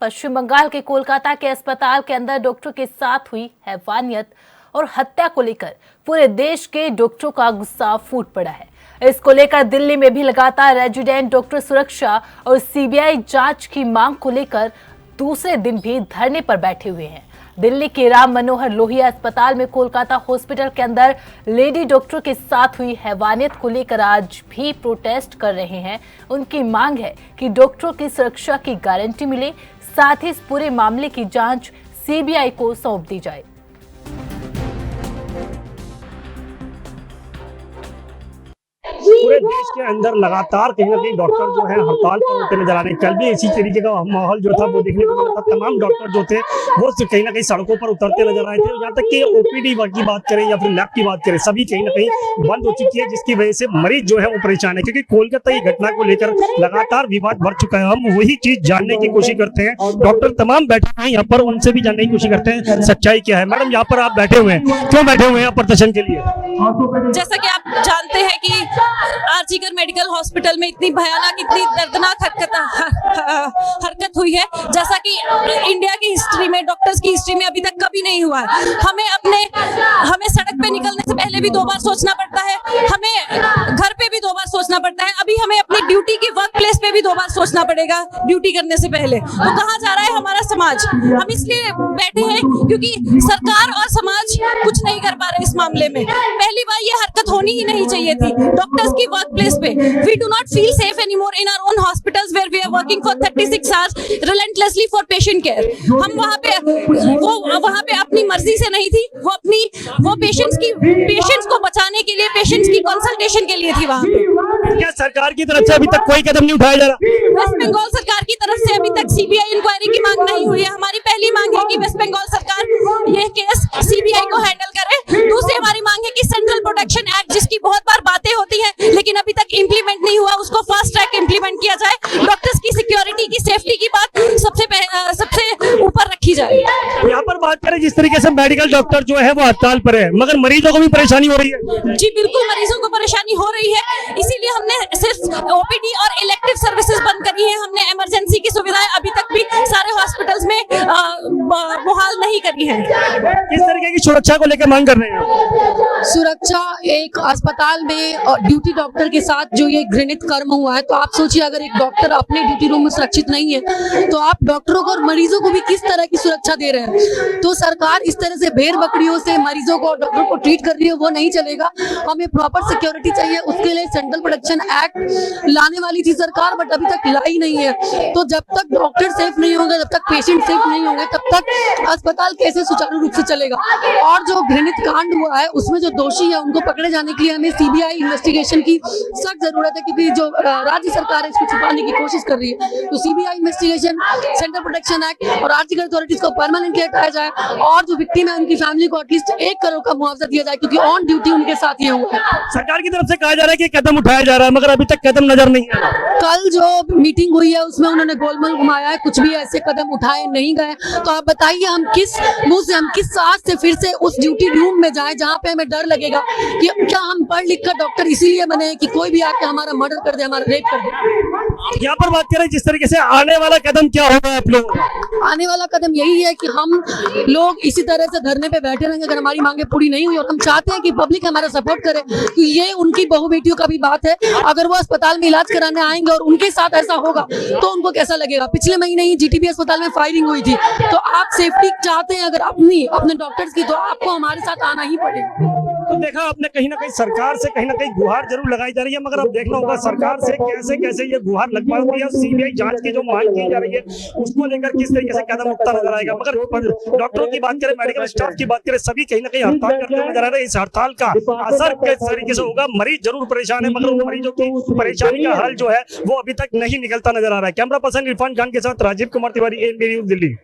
पश्चिम बंगाल के कोलकाता के अस्पताल के अंदर डॉक्टर के साथ हुई हैवानियत और हत्या को लेकर पूरे देश के डॉक्टरों का गुस्सा फूट पड़ा है। इसको लेकर दिल्ली में भी लगातार रेजिडेंट डॉक्टर सुरक्षा और सीबीआई जांच की मांग को लेकर दूसरे दिन भी धरने पर बैठे हुए हैं। दिल्ली के राम मनोहर लोहिया अस्पताल में कोलकाता हॉस्पिटल के अंदर लेडी डॉक्टर के साथ हुई हैवानियत को लेकर आज भी प्रोटेस्ट कर रहे हैं। उनकी मांग है कि डॉक्टरों की सुरक्षा की गारंटी मिले, साथ ही इस पूरे मामले की जांच सीबीआई को सौंप दी जाए। पूरे देश के अंदर लगातार कहीं ना कहीं डॉक्टर जो है हड़ताल पर होते नजर आ रहे हैं। कल भी इसी तरीके का माहौल जो था वो देखने को मिला था। तमाम डॉक्टर जो थे वो कहीं ना कहीं सड़कों पर उतरते नजर आए थे। यहाँ तक कि ओपीडी की बात करें या फिर लैब की बात करें, सभी कहीं ना कहीं बंद हो चुकी है, जिसकी वजह से मरीज जो है वो परेशान है। क्योंकि कोलकाता की घटना को लेकर लगातार विवाद बढ़ चुका है। हम वही चीज जानने की कोशिश करते हैं। डॉक्टर तमाम बैठे हैं यहाँ पर, उनसे भी जानने की कोशिश करते हैं सच्चाई क्या है। मैडम, यहाँ पर आप बैठे हुए हैं, क्यों बैठे हुए हैं प्रदर्शन के लिए? जैसा कि आप जानते हैं कि आरजीकर मेडिकल हॉस्पिटल में इतनी भयानक, इतनी दर्दनाक हरकत हुई है, जैसा कि इंडिया की हिस्ट्री में, डॉक्टर्स की हिस्ट्री में अभी तक कभी नहीं हुआ है। हमें सड़क पे निकलने से पहले भी 2 बार सोचना पड़ता है, हमें घर पे भी 2 बार सोचना पड़ता है, अभी हमें अपनी ड्यूटी के वर्क प्लेस पे भी 2 बार सोचना पड़ेगा ड्यूटी करने से पहले। तो कहाँ जा रहा है हमारा समाज? हम इसलिए बैठे हैं क्योंकि सरकार और समाज कुछ नहीं कर पा रहे इस मामले में। पहली बार ये हरकत होनी ही नहीं चाहिए थी डॉक्टर्स की वर्क प्लेस पे। We do not feel safe anymore in our own hospitals where we are working for 36 hours relentlessly for patient care. हम वहाँ पे अपनी मर्जी से नहीं थी, वो पेशेंट्स को बचाने के लिए, पेशेंट्स की कंसल्टेशन के लिए थी वहाँ पे। क्या सरकार की तरफ से अभी तक कोई कदम नहीं उठाया जा रहा? वेस्ट बंगाल सरकार की तरफ से अभी तक सीबीआई इंक्वायरी की मांग नहीं हुई है। हमारी पहली मांग है कि वेस्ट बंगाल सरकार ये केस सीबीआई को हैंडल करे। दूसरी हमारी मांग है कि सेंट्रल प्रोटेक्शन एक्ट, जिसकी बहुत बार बातें होती है लेकिन अभी तक इम्प्लीमेंट नहीं हुआ, उसको फास्ट ट्रैक इम्प्लीमेंट किया जाए। डॉक्टर्स की सिक्योरिटी की, सेफ्टी की बात सबसे ऊपर रखी जाए। यहाँ पर बात करें जिस तरीके से मेडिकल डॉक्टर जो है वो हड़ताल पर है, मगर मरीजों को भी परेशानी हो रही है। जी बिल्कुल, मरीजों को परेशानी हो रही है, इसीलिए हमने सिर्फ ओपीडी और इलेक्टिव सर्विसेज बंद करी है। हमने इमरजेंसी की सुविधाएं अभी तक भी सारे हॉस्पिटल्स में बहाल नहीं करी है। किस तरीके की सुरक्षा को लेकर मांग कर रहे हैं? सुरक्षा, एक अस्पताल में ड्यूटी डॉक्टर के साथ जो ये घृणित कर्म हुआ है, तो आप सोचिए अगर एक डॉक्टर अपने ड्यूटी रूम में सुरक्षित नहीं है तो आप डॉक्टरों को और मरीजों को भी किस तरह की सुरक्षा दे रहे हैं। तो सरकार इस तरह से भेड़ बकरियों से मरीजों को और डॉक्टरों को ट्रीट कर रही है, वो नहीं चलेगा। हमें प्रॉपर सिक्योरिटी चाहिए, उसके लिए सेंट्रल प्रोटेक्शन एक्ट लाने वाली थी सरकार, बट अभी तक लाई नहीं है। तो जब तक डॉक्टर सेफ नहीं होंगे, जब तक पेशेंट सेफ नहीं होंगे, तब तक अस्पताल कैसे सुचारू रूप से चलेगा। और जो घृणित कांड हुआ है उसमें जो दोषी है उनको पकड़े जाने के लिए हमें सीबीआई इन्वेस्टिगेशन की सख्त जरूरत है, क्योंकि जो राज्य सरकार है इसको छुपाने की कोशिश कर रही है। तो CBI investigation, central protection act और आर्थिक अथॉरिटीज को परमानेंटली हटाया जाए, और जो विक्टिम है उनकी फैमिली को एटलीस्ट 1 करोड़ का मुआवजा दिया जाए, क्योंकि ऑन ड्यूटी उनके साथ ये हुआ है। सरकार की तरफ से कहा जा रहा है कि कदम उठाया जा रहा है, मगर अभी तक कदम नजर नहीं आ रहा। कल जो मीटिंग हुई है उसमें उन्होंने गोलमाल घुमाया है, कुछ भी ऐसे कदम उठाए नहीं गए। तो आप बताइए हम किस मुंह से, हम किस साहस से फिर से उस ड्यूटी रूम में जाए जहाँ पे हमें डर लगेगा कि क्या हम पढ़ लिख कर डॉक्टर इसीलिए बने कि कोई भी आके हमारा मर्डर कर दे, हमारा रेप कर दे। यहाँ पर बात करें जिस तरीके से आने वाला कदम क्या होगा आप लोग? आने वाला कदम यही है कि हम लोग इसी तरह से धरने पे बैठे रहेंगे अगर हमारी मांगे पूरी नहीं हुई। और हम चाहते हैं कि पब्लिक हमारा सपोर्ट करे, कि ये उनकी बहू बेटियों का भी बात है। अगर वो अस्पताल में इलाज कराने आएंगे और उनके साथ ऐसा होगा तो उनको कैसा लगेगा। पिछले महीने ही जीटीबी अस्पताल में फायरिंग हुई थी। तो आप सेफ्टी चाहते हैं अगर अपने डॉक्टर्स की, तो आपको हमारे साथ आना ही पड़ेगा। तो देखा आपने कहीं ना कहीं सरकार से कहीं ना कहीं गुहार जरूर लगाई जा रही है, मगर अब देखना होगा सरकार से कैसे ये गुहार लग पाती है। सीबीआई जांच की जो मांग की जा रही है उसको लेकर किस तरीके से कदम उठता नजर आएगा। मगर डॉक्टरों की बात करें, मेडिकल स्टाफ की बात करें, सभी कहीं ना कहीं हड़ताल करते हुए नजर आ रहे हैं। इस हड़ताल का असर किस तरीके से होगा? मरीज जरूर परेशान है, मगर उन मरीजों की परेशानी का हल जो है वो अभी तक नहीं निकलता नजर आ रहा है। कैमरा पर्सन इरफान खान के साथ राजीव कुमार तिवारी, एनबी न्यूज़, दिल्ली।